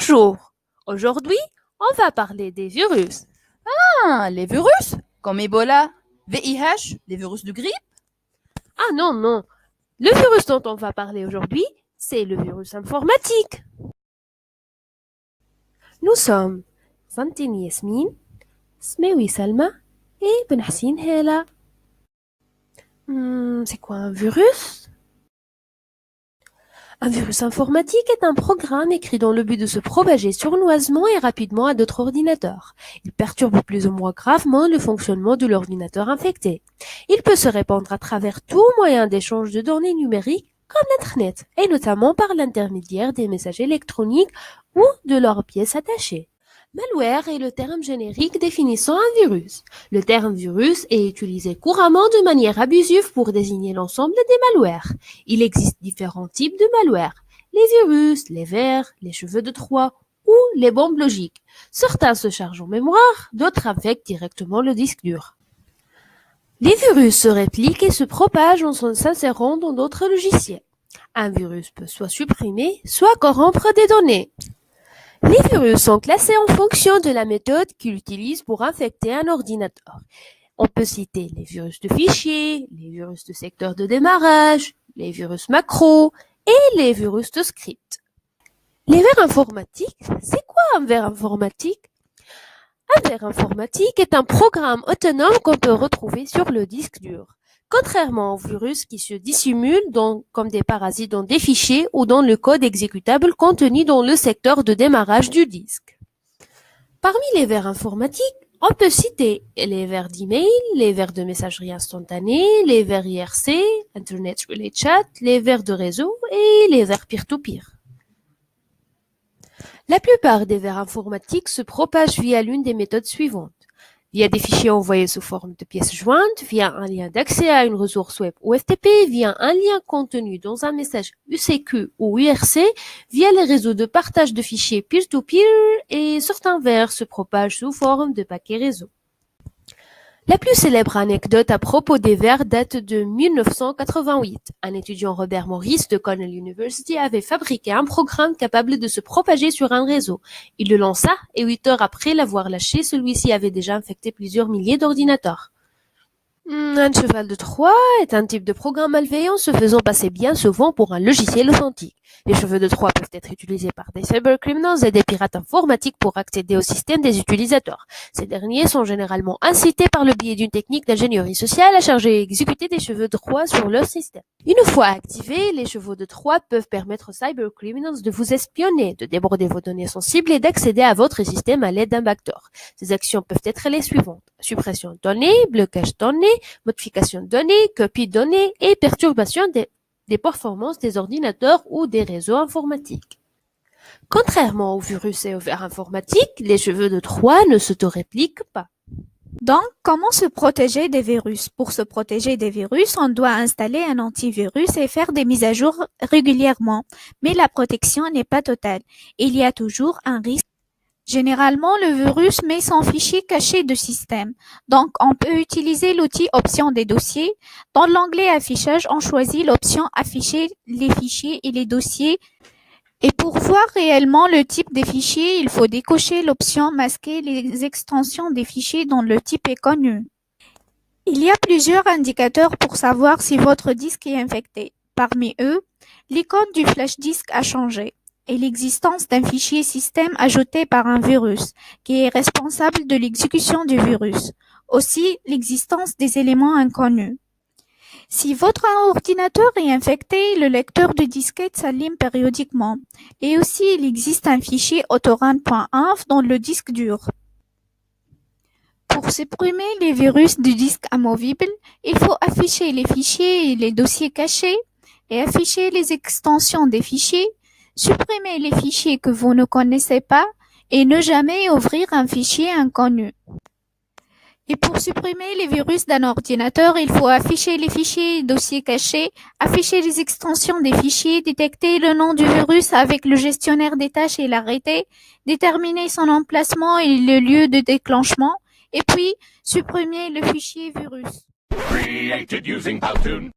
Bonjour. Aujourd'hui, on va parler des virus. Ah, les virus, comme Ebola, VIH, les virus de grippe. Ah non, non. Le virus dont on va parler aujourd'hui, c'est le virus informatique. Nous sommes Santini Yasmine, Smewi Salma et Benhassine Hela. C'est quoi un virus? Un virus informatique est un programme écrit dans le but de se propager sournoisement et rapidement à d'autres ordinateurs. Il perturbe plus ou moins gravement le fonctionnement de l'ordinateur infecté. Il peut se répandre à travers tout moyen d'échange de données numériques comme l'Internet, et notamment par l'intermédiaire des messages électroniques ou de leurs pièces attachées. Malware est le terme générique définissant un virus. Le terme virus est utilisé couramment de manière abusive pour désigner l'ensemble des malwares. Il existe différents types de malware. Les virus, les vers, les cheveux de Troie ou les bombes logiques. Certains se chargent en mémoire, d'autres infectent directement le disque dur. Les virus se répliquent et se propagent en s'insérant dans d'autres logiciels. Un virus peut soit supprimer, soit corrompre des données. Les virus sont classés en fonction de la méthode qu'ils utilisent pour infecter un ordinateur. On peut citer les virus de fichiers, les virus de secteur de démarrage, les virus macro et les virus de script. Les vers informatiques, c'est quoi un vers informatique? Un vers informatique est un programme autonome qu'on peut retrouver sur le disque dur. Contrairement aux virus qui se dissimulent comme des parasites dans des fichiers ou dans le code exécutable contenu dans le secteur de démarrage du disque. Parmi les vers informatiques, on peut citer les vers d'email, les vers de messagerie instantanée, les vers IRC, Internet Relay Chat, les vers de réseau et les vers peer-to-peer. La plupart des vers informatiques se propagent via l'une des méthodes suivantes. Via des fichiers envoyés sous forme de pièces jointes, via un lien d'accès à une ressource web ou FTP, via un lien contenu dans un message UCQ ou URC, via les réseaux de partage de fichiers peer-to-peer et certains vers se propagent sous forme de paquets réseau. La plus célèbre anecdote à propos des vers date de 1988. Un étudiant, Robert Morris de Cornell University, avait fabriqué un programme capable de se propager sur un réseau. Il le lança et 8 heures après l'avoir lâché, celui-ci avait déjà infecté plusieurs milliers d'ordinateurs. Un cheval de Troie est un type de programme malveillant se faisant passer bien souvent pour un logiciel authentique. Les cheveux de Troie peuvent être utilisés par des cybercriminals et des pirates informatiques pour accéder au système des utilisateurs. Ces derniers sont généralement incités par le biais d'une technique d'ingénierie sociale à charger et exécuter des cheveux de Troie sur leur système. Une fois activés, les chevaux de Troie peuvent permettre aux cybercriminals de vous espionner, de déborder vos données sensibles et d'accéder à votre système à l'aide d'un backdoor. Ces actions peuvent être les suivantes: suppression de données, blocage de données, modification de données, copie de données et perturbation des performances des ordinateurs ou des réseaux informatiques. Contrairement aux virus et aux vers informatiques, les cheveux de Troie ne s'autorépliquent pas. Donc, comment se protéger des virus? Pour se protéger des virus, on doit installer un antivirus et faire des mises à jour régulièrement. Mais la protection n'est pas totale. Il y a toujours un risque. Généralement, le virus met son fichier caché de système. Donc, on peut utiliser l'outil Options des dossiers. Dans l'onglet Affichage, on choisit l'option Afficher les fichiers et les dossiers. Et pour voir réellement le type des fichiers, il faut décocher l'option Masquer les extensions des fichiers dont le type est connu. Il y a plusieurs indicateurs pour savoir si votre disque est infecté. Parmi eux, l'icône du flash disk a changé et l'existence d'un fichier système ajouté par un virus, qui est responsable de l'exécution du virus. Aussi, l'existence des éléments inconnus. Si votre ordinateur est infecté, le lecteur de disquette s'allume périodiquement. Et aussi, il existe un fichier autorun.inf dans le disque dur. Pour supprimer les virus du disque amovible, il faut afficher les fichiers et les dossiers cachés et afficher les extensions des fichiers, supprimer les fichiers que vous ne connaissez pas et ne jamais ouvrir un fichier inconnu. Et pour supprimer les virus d'un ordinateur, il faut afficher les fichiers et dossiers cachés, afficher les extensions des fichiers, détecter le nom du virus avec le gestionnaire des tâches et l'arrêter, déterminer son emplacement et le lieu de déclenchement, et puis supprimer le fichier virus. Created using Powtoon.